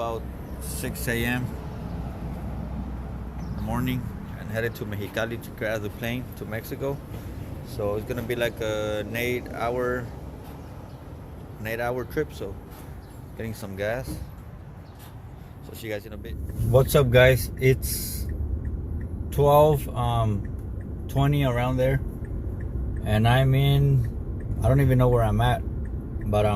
about 6 a.m. in the morning and headed to Mexicali to grab the plane to Mexico. So it's gonna be like an 8 hour trip. So getting some gas. So see you guys in a bit. What's up, guys? It's 12:20 around there, and I'm in. I don't even know where I'm at, but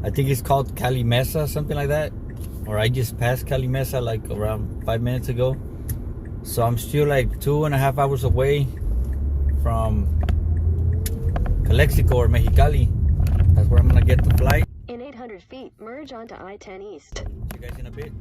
I think it's called Cali Mesa, something like that. Or I just passed Cali Mesa like around 5 minutes ago. So I'm still like 2.5 hours away from Calexico or Mexicali. That's where I'm gonna get the flight. In 800 feet, merge onto I-10 East. See you guys in a bit.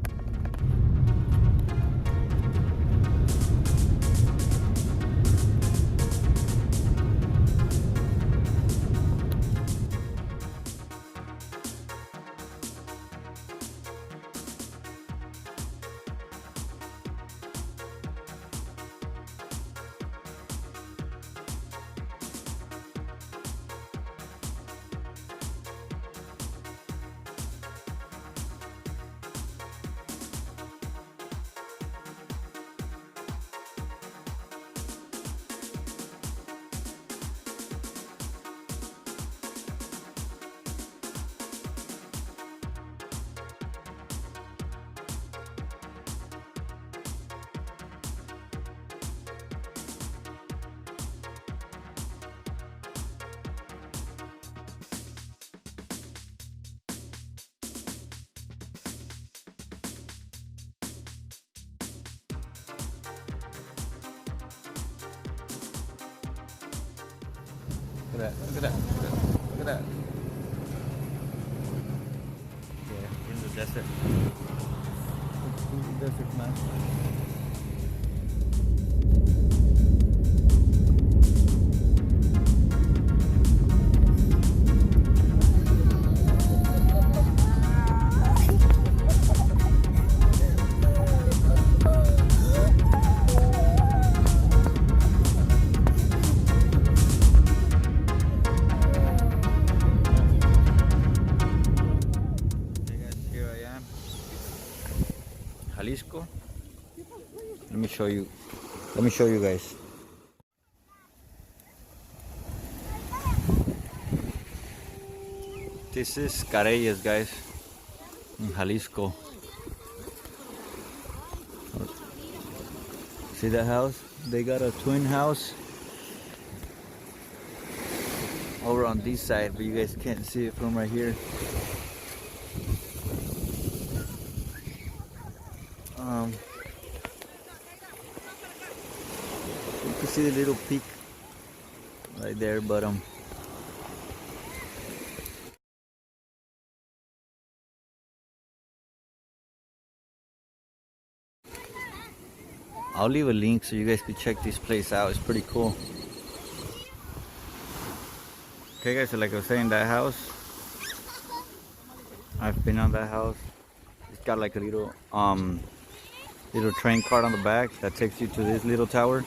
Look at that, look at that, look at that. Yeah, in the desert. In the desert, man. Jalisco. Let me show you guys. This is Careyes, guys, in Jalisco. See that house? They got a twin house over on this side, but you guys can't see it from right here. You can see the little peak right there, but I'll leave a link so you guys can check this place out. It's pretty cool. Okay, guys, so like I was saying, that house, I've been on that house. It's got like a little train cart on the back that takes you to this little tower,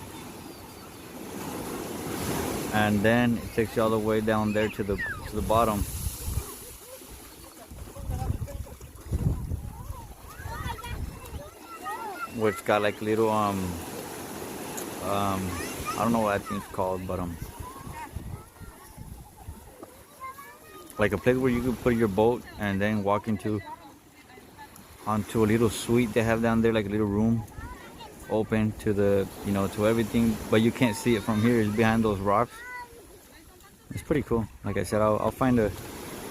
and then it takes you all the way down there to the bottom. Where it's got like little I don't know what that thing's called, but like a place where you can put your boat and then walk onto a little suite they have down there, like a little room open to the, to everything, but you can't see it from here. It's behind those rocks. It's pretty cool. Like I said, I'll find a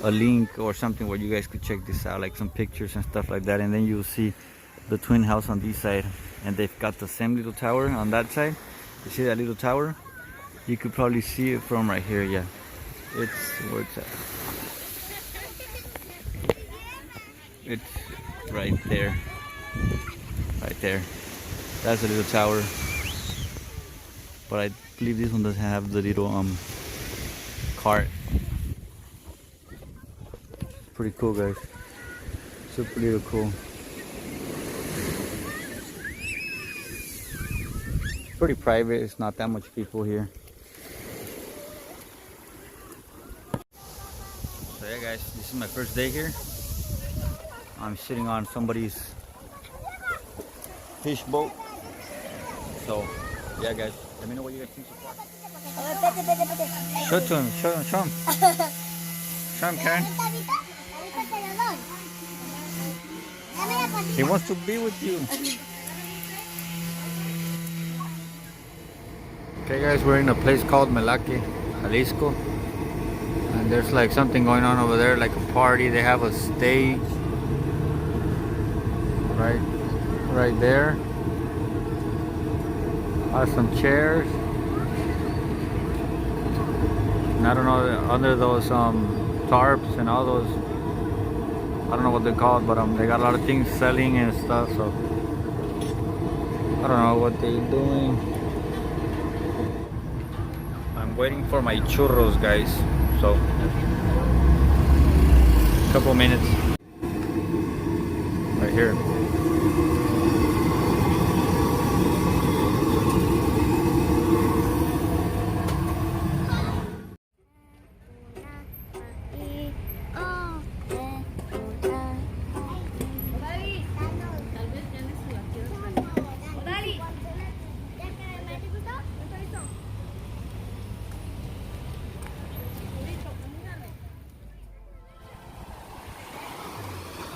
link or something where you guys could check this out, like some pictures and stuff like that, and then you'll see the twin house on this side, and they've got the same little tower on that side. You see that little tower? You could probably see it from right here. Yeah, it's where it's at. It's right there, right there. That's a little tower, but I believe this one doesn't have the little cart. Pretty cool, guys. Super little cool. Pretty private. It's not that much people here. So yeah, guys, this is my first day here. I'm sitting on somebody's fish boat. So, yeah, guys, let me know what you guys think so far. Show it to him. Show him. Show him. Show him, Karen. He wants to be with you. Okay, guys, we're in a place called Melaque, Jalisco. And there's like something going on over there, like a party. They have a stage right there. Some chairs. And I don't know, under those tarps and all those, I don't know what they're called, but they got a lot of things selling and stuff. So I don't know what they're doing. I'm waiting for my churros, guys. So a couple minutes. Right here.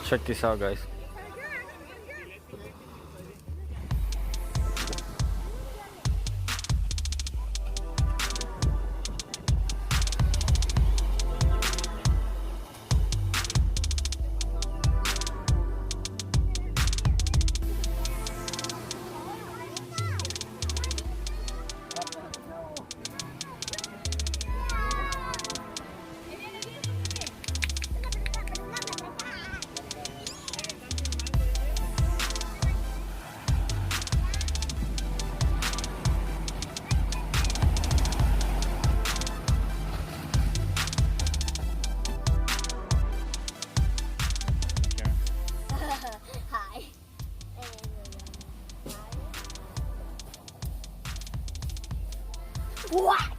Check this out, guys. What?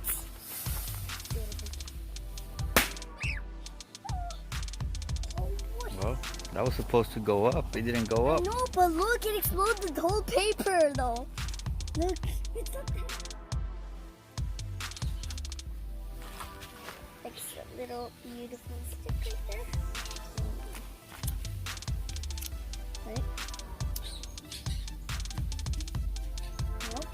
Well, that was supposed to go up. It didn't go up. No, but look, it exploded the whole paper though. Look, it's up there. Extra little beautiful stick right there. Right? Nope.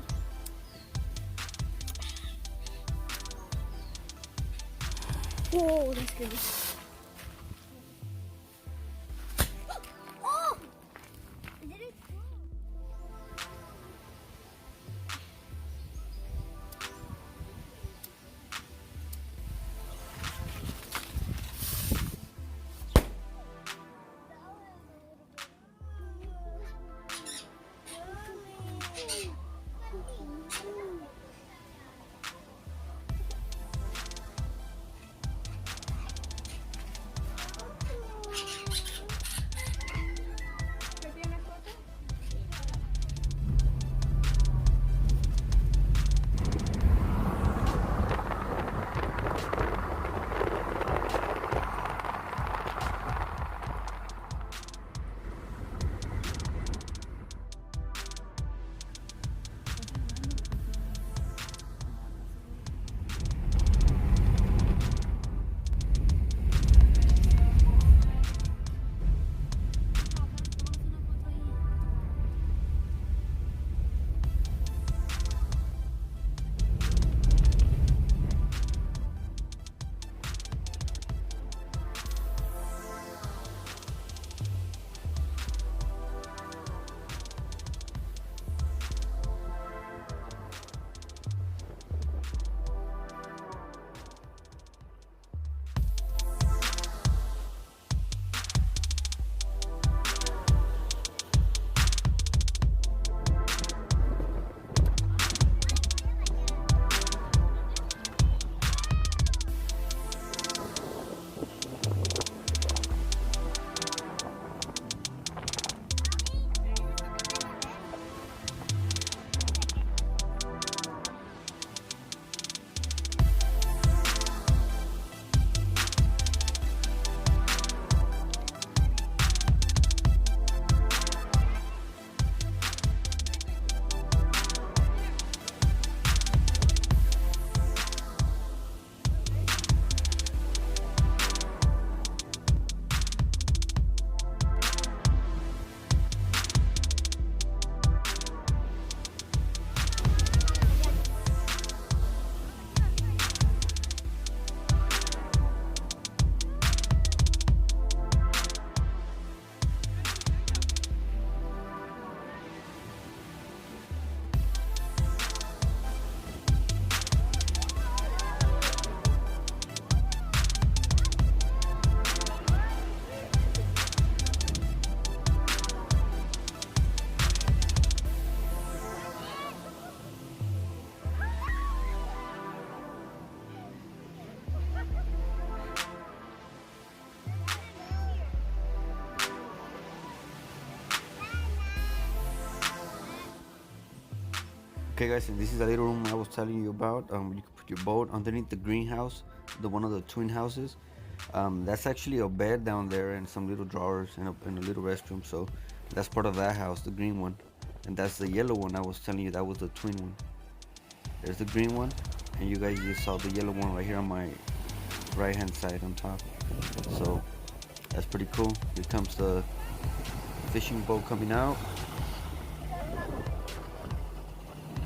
Whoa, that's good. Oh! Did it explode? Okay guys, and this is the little room I was telling you about. You can put your boat underneath the greenhouse, the one of the twin houses. That's actually a bed down there and some little drawers and a little restroom. So that's part of that house, the green one. And that's the yellow one I was telling you, that was the twin one. There's the green one, and you guys just saw the yellow one right here on my right hand side on top. So that's pretty cool. Here comes the fishing boat coming out.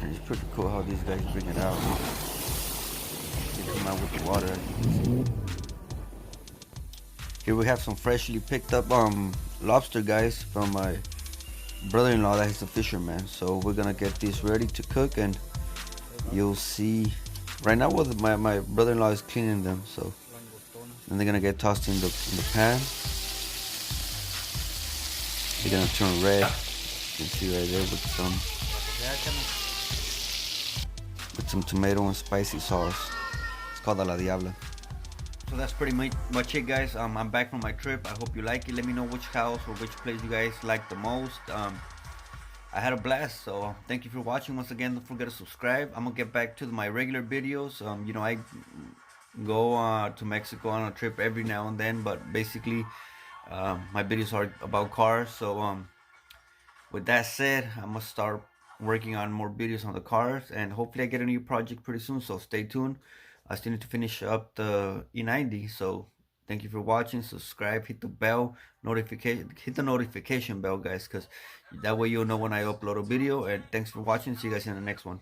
And it's pretty cool how these guys bring it out. They come out with the water, as you can see. Here we have some freshly picked up lobster, guys, from my brother-in-law that is a fisherman. So we're gonna get these ready to cook, and you'll see. Right now, my brother-in-law is cleaning them, so then they're gonna get tossed in the pan. They're gonna turn red. You can see right there with some tomato and spicy sauce. It's called a la diabla. So that's pretty much it, guys. I'm back from my trip. I hope you like it. Let me know which house or which place you guys like the most. I had a blast, so thank you for watching. Once again, don't forget to subscribe. I'm gonna get back to my regular videos. I go to Mexico on a trip every now and then, but basically my videos are about cars. So with that said, I'm gonna start working on more videos on the cars, and hopefully I get a new project pretty soon, so stay tuned. I still need to finish up the E90. So thank you for watching. Subscribe, hit the bell notification, hit the notification bell, guys, because that way you'll know when I upload a video. And thanks for watching. See you guys in the next one.